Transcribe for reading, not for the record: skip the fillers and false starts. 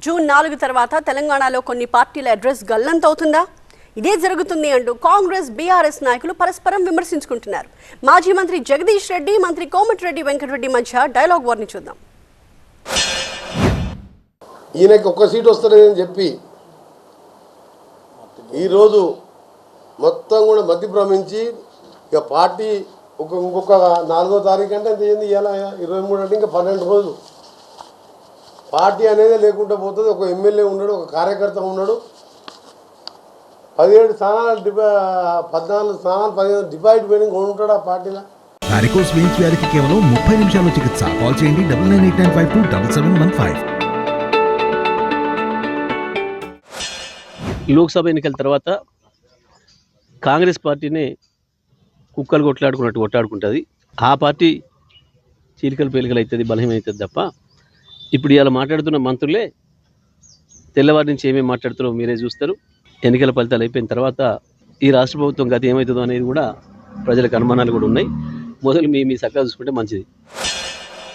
June 4 తర్వాత తెలంగాణలో కొన్ని పార్టీల అడ్రస్ గల్లంతవుతుందా? ఇదే జరుగుతుంది అంటూ కాంగ్రెస్ బీఆర్ఎస్ నాయకులు పరస్పరం విమర్శించుకుంటున్నారు. మాజీ మంత్రి జగదీష్ రెడ్డి, మంత్రి కోమటిరెడ్డి వెంకటరెడ్డి మధ్య డైలాగ్ వార్ని చూద్దాం. ఈయనకి ఒక్క సీట్ వస్తుందని చెప్పి ఈరోజు మొత్తం కూడా మధ్య భ్రమించి ఇక పార్టీ ఇంకొక 4వ తారీఖు అంటే ఎంత అయింది, ఇలా 23 అంటే ఇంకా 12 రోజులు పార్టీ అనేది లేకుండా పోతుంది. ఒక ఎమ్మెల్యే ఉన్నాడు, ఒక కార్యకర్త ఉన్నాడు, 17 స్థానాలు 14 స్థానాలు 15 డిపాజిట్ పెయింగ్ ఉంటాడు ఆ పార్టీలో. వారికోస్ వెయిన్స్ వ్యాధికి కేవలం 30 నిమిషాల్లో చికిత్స. కాల్ చేయండి 9989527715. లోక్సభ ఎన్నికల తర్వాత కాంగ్రెస్ పార్టీని కుక్కలు కొట్లాడుకుంటుంది. ఆ పార్టీ చీలికలు పేలికలు అవుతుంది, బలహీనమవుతుంది తప్ప ఇప్పుడు ఇలా మాట్లాడుతున్న మంత్రులే తెల్లవారి నుంచి ఏమేమి మాట్లాడుతున్నారో మీరే చూస్తారు. ఎన్నికల ఫలితాలు అయిపోయిన తర్వాత ఈ రాష్ట్ర ప్రభుత్వం గతి ఏమవుతుందో అనేది కూడా ప్రజలకు అనుమానాలు కూడా ఉన్నాయి. మొదలు మీ చక్కగా చూసుకుంటే మంచిది.